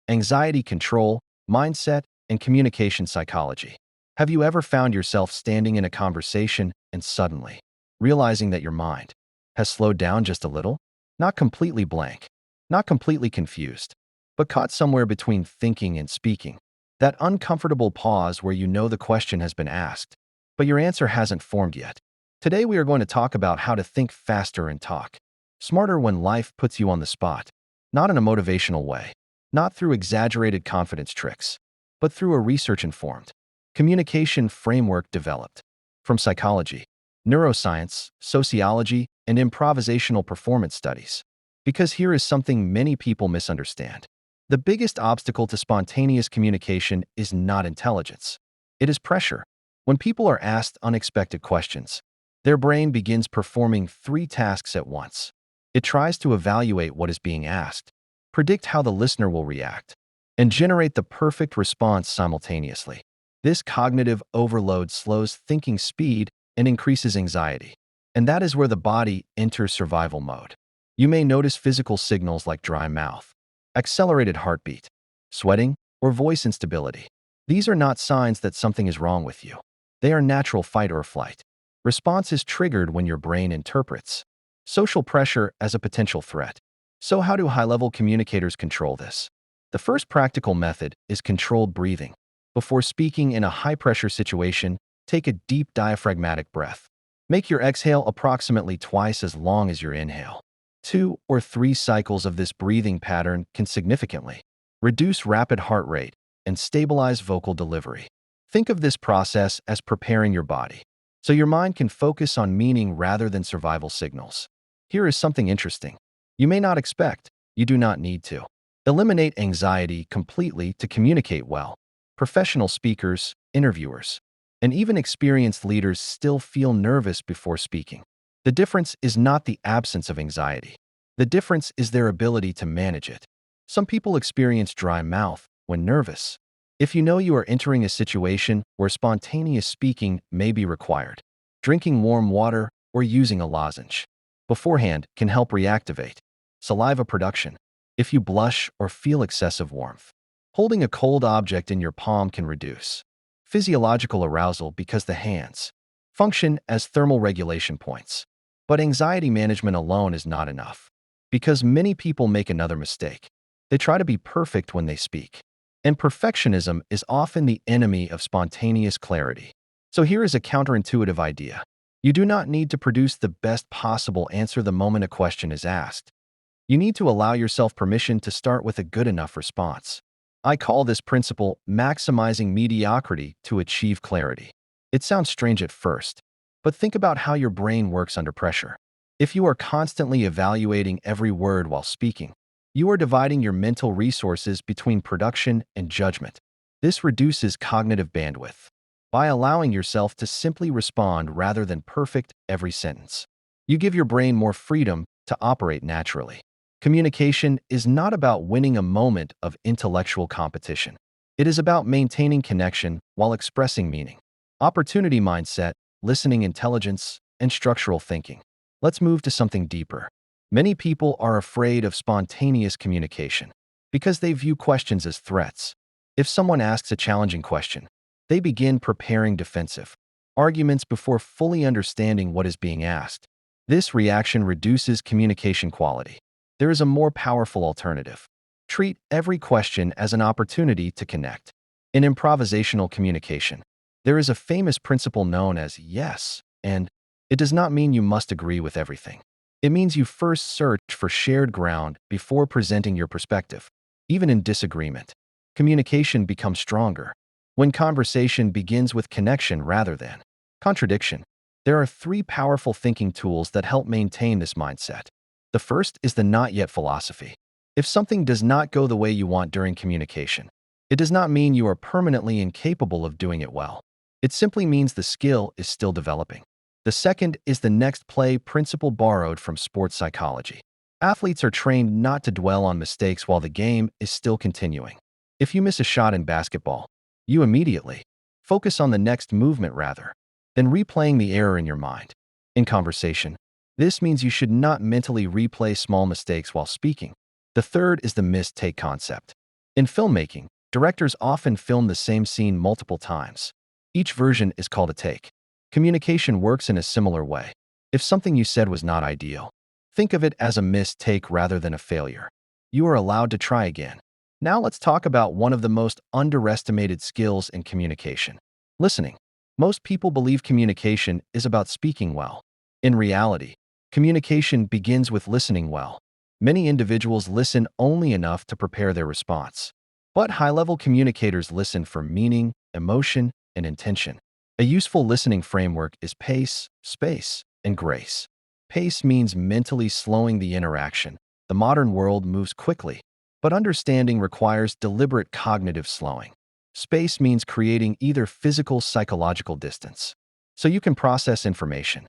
anxiety control, mindset, and communication psychology. Have you ever found yourself standing in a conversation and suddenly realizing that your mind has slowed down just a little? Not completely blank, not completely confused, but caught somewhere between thinking and speaking. That uncomfortable pause where you know the question has been asked, but your answer hasn't formed yet. Today we are going to talk about how to think faster and talk smarter when life puts you on the spot, not in a motivational way, not through exaggerated confidence tricks, but through a research-informed communication framework developed from psychology, neuroscience, sociology, and improvisational performance studies. Because here is something many people misunderstand. The biggest obstacle to spontaneous communication is not intelligence. It is pressure. When people are asked unexpected questions, their brain begins performing three tasks at once. It tries to evaluate what is being asked, predict how the listener will react, and generate the perfect response simultaneously. This cognitive overload slows thinking speed and increases anxiety. And that is where the body enters survival mode. You may notice physical signals like dry mouth, accelerated heartbeat, sweating, or voice instability. These are not signs that something is wrong with you. They are natural fight or flight. Response is triggered when your brain interprets social pressure as a potential threat. So how do high-level communicators control this? The first practical method is controlled breathing. Before speaking in a high-pressure situation, take a deep diaphragmatic breath. Make your exhale approximately twice as long as your inhale. 2 or 3 cycles of this breathing pattern can significantly reduce rapid heart rate and stabilize vocal delivery. Think of this process as preparing your body, so your mind can focus on meaning rather than survival signals. Here is something interesting. You may not expect, you do not need to eliminate anxiety completely to communicate well. Professional speakers, interviewers, and even experienced leaders still feel nervous before speaking. The difference is not the absence of anxiety. The difference is their ability to manage it. Some people experience dry mouth when nervous. If you know you are entering a situation where spontaneous speaking may be required, drinking warm water or using a lozenge beforehand can help reactivate saliva production. If you blush or feel excessive warmth, holding a cold object in your palm can reduce physiological arousal because the hands function as thermal regulation points. But anxiety management alone is not enough, because many people make another mistake. They try to be perfect when they speak. And perfectionism is often the enemy of spontaneous clarity. So here is a counterintuitive idea. You do not need to produce the best possible answer the moment a question is asked. You need to allow yourself permission to start with a good enough response. I call this principle maximizing mediocrity to achieve clarity. It sounds strange at first, but think about how your brain works under pressure. If you are constantly evaluating every word while speaking, you are dividing your mental resources between production and judgment. This reduces cognitive bandwidth. By allowing yourself to simply respond rather than perfect every sentence, you give your brain more freedom to operate naturally. Communication is not about winning a moment of intellectual competition. It is about maintaining connection while expressing meaning. Opportunity mindset, listening intelligence, and structural thinking. Let's move to something deeper. Many people are afraid of spontaneous communication because they view questions as threats. If someone asks a challenging question, they begin preparing defensive arguments before fully understanding what is being asked. This reaction reduces communication quality. There is a more powerful alternative. Treat every question as an opportunity to connect. In improvisational communication, there is a famous principle known as yes, and it does not mean you must agree with everything. It means you first search for shared ground before presenting your perspective. Even in disagreement, communication becomes stronger when conversation begins with connection rather than contradiction. There are 3 powerful thinking tools that help maintain this mindset. The first is the not yet philosophy. If something does not go the way you want during communication, it does not mean you are permanently incapable of doing it well. It simply means the skill is still developing. The second is the next play principle borrowed from sports psychology. Athletes are trained not to dwell on mistakes while the game is still continuing. If you miss a shot in basketball, you immediately focus on the next movement rather than replaying the error in your mind. In conversation, this means you should not mentally replay small mistakes while speaking. The third is the missed take concept. In filmmaking, directors often film the same scene multiple times. Each version is called a take. Communication works in a similar way. If something you said was not ideal, think of it as a missed take rather than a failure. You are allowed to try again. Now let's talk about one of the most underestimated skills in communication: listening. Most people believe communication is about speaking well. In reality, communication begins with listening well. Many individuals listen only enough to prepare their response. But high-level communicators listen for meaning, emotion, and intention. A useful listening framework is pace, space, and grace. Pace means mentally slowing the interaction. The modern world moves quickly, but understanding requires deliberate cognitive slowing. Space means creating either physical or psychological distance, so you can process information.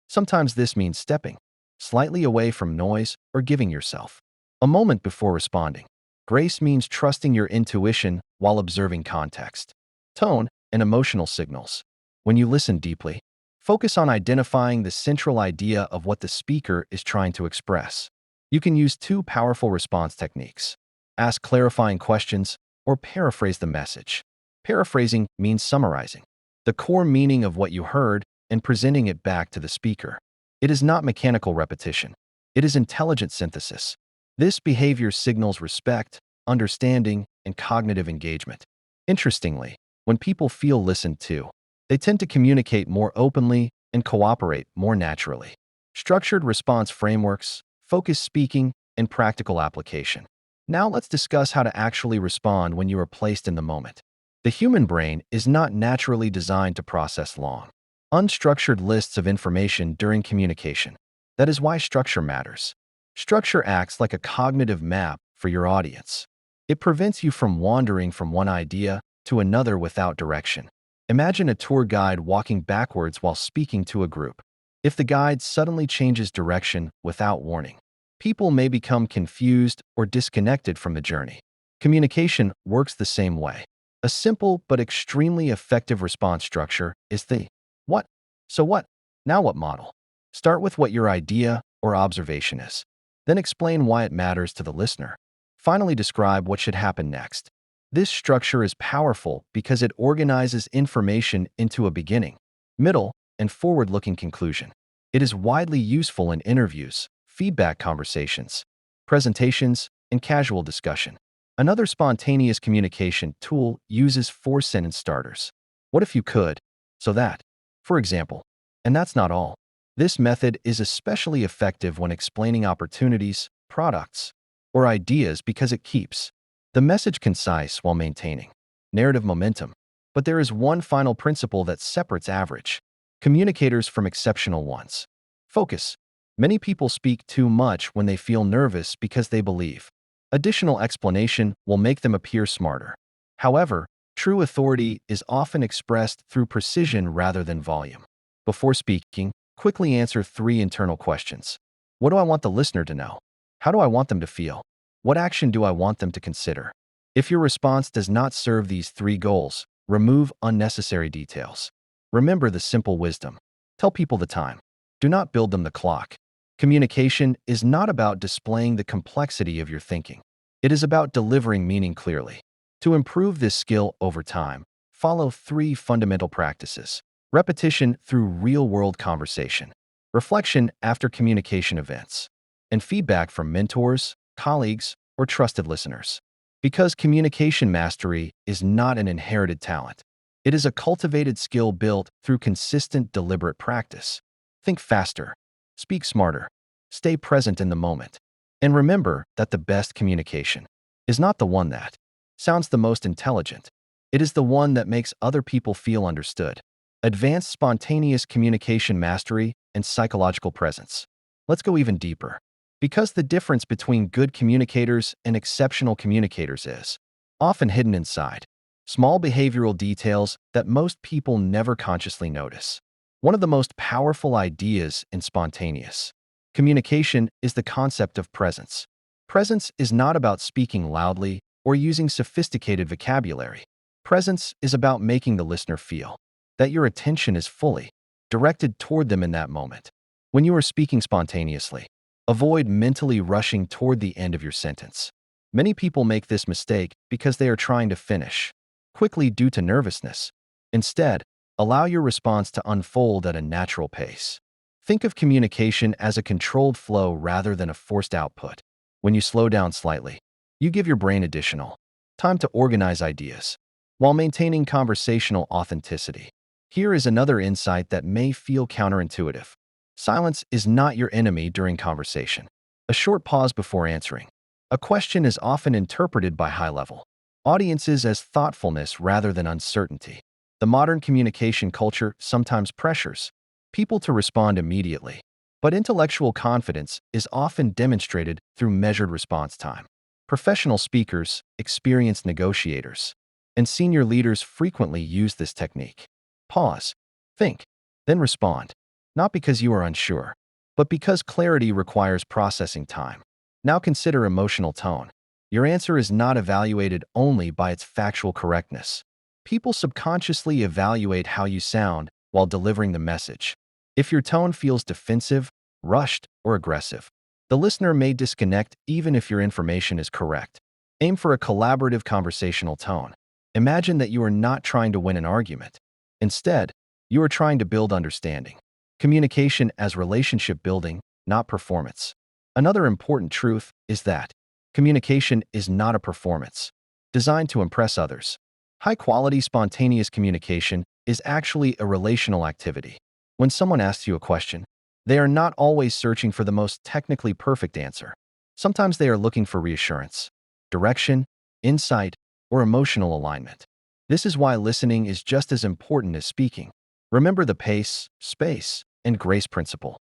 Sometimes this means stepping slightly away from noise or giving yourself a moment before responding. Grace means trusting your intuition while observing context, tone, and emotional signals. When you listen deeply, focus on identifying the central idea of what the speaker is trying to express. You can use two powerful response techniques: ask clarifying questions or paraphrase the message. Paraphrasing means summarizing the core meaning of what you heard and presenting it back to the speaker. It is not mechanical repetition. It is intelligent synthesis. This behavior signals respect, understanding, and cognitive engagement. Interestingly, when people feel listened to, they tend to communicate more openly and cooperate more naturally. Structured response frameworks, focused speaking, and practical application. Now let's discuss how to actually respond when you are placed in the moment. The human brain is not naturally designed to process long, unstructured lists of information during communication. That is why structure matters. Structure acts like a cognitive map for your audience. It prevents you from wandering from one idea to another without direction. Imagine a tour guide walking backwards while speaking to a group. If the guide suddenly changes direction without warning, people may become confused or disconnected from the journey. Communication works the same way. A simple but extremely effective response structure is the what, so what, now what model. Start with what your idea or observation is. Then explain why it matters to the listener. Finally, describe what should happen next. This structure is powerful because it organizes information into a beginning, middle, and forward-looking conclusion. It is widely useful in interviews, feedback conversations, presentations, and casual discussion. Another spontaneous communication tool uses four-sentence starters. What if you could? So that. For example, and that's not all. This method is especially effective when explaining opportunities, products, or ideas because it keeps the message concise while maintaining narrative momentum. But there is one final principle that separates average communicators from exceptional ones: focus. Many people speak too much when they feel nervous because they believe additional explanation will make them appear smarter. However, true authority is often expressed through precision rather than volume. Before speaking, quickly answer three internal questions. What do I want the listener to know? How do I want them to feel? What action do I want them to consider? If your response does not serve these three goals, remove unnecessary details. Remember the simple wisdom: tell people the time. Do not build them the clock. Communication is not about displaying the complexity of your thinking. It is about delivering meaning clearly. To improve this skill over time, follow three fundamental practices: repetition through real-world conversation, reflection after communication events, and feedback from mentors, colleagues, or trusted listeners. Because communication mastery is not an inherited talent, it is a cultivated skill built through consistent, deliberate practice. Think faster, speak smarter, stay present in the moment, and remember that the best communication is not the one that sounds the most intelligent. It is the one that makes other people feel understood. Advanced spontaneous communication mastery and psychological presence. Let's go even deeper. Because the difference between good communicators and exceptional communicators is often hidden inside small behavioral details that most people never consciously notice. One of the most powerful ideas in spontaneous communication is the concept of presence. Presence is not about speaking loudly or using sophisticated vocabulary. Presence is about making the listener feel that your attention is fully directed toward them in that moment. When you are speaking spontaneously, avoid mentally rushing toward the end of your sentence. Many people make this mistake because they are trying to finish quickly due to nervousness. Instead, allow your response to unfold at a natural pace. Think of communication as a controlled flow rather than a forced output. When you slow down slightly, you give your brain additional time to organize ideas while maintaining conversational authenticity. Here is another insight that may feel counterintuitive. Silence is not your enemy during conversation. A short pause before answering a question is often interpreted by high-level audiences as thoughtfulness rather than uncertainty. The modern communication culture sometimes pressures people to respond immediately, but intellectual confidence is often demonstrated through measured response time. Professional speakers, experienced negotiators, and senior leaders frequently use this technique. Pause, think, then respond, not because you are unsure, but because clarity requires processing time. Now consider emotional tone. Your answer is not evaluated only by its factual correctness. People subconsciously evaluate how you sound while delivering the message. If your tone feels defensive, rushed, or aggressive, the listener may disconnect even if your information is correct. Aim for a collaborative conversational tone. Imagine that you are not trying to win an argument. Instead, you are trying to build understanding. Communication as relationship building, not performance. Another important truth is that communication is not a performance designed to impress others. High-quality, spontaneous communication is actually a relational activity. When someone asks you a question, they are not always searching for the most technically perfect answer. Sometimes they are looking for reassurance, direction, insight, or emotional alignment. This is why listening is just as important as speaking. Remember the pace, space, and grace principle.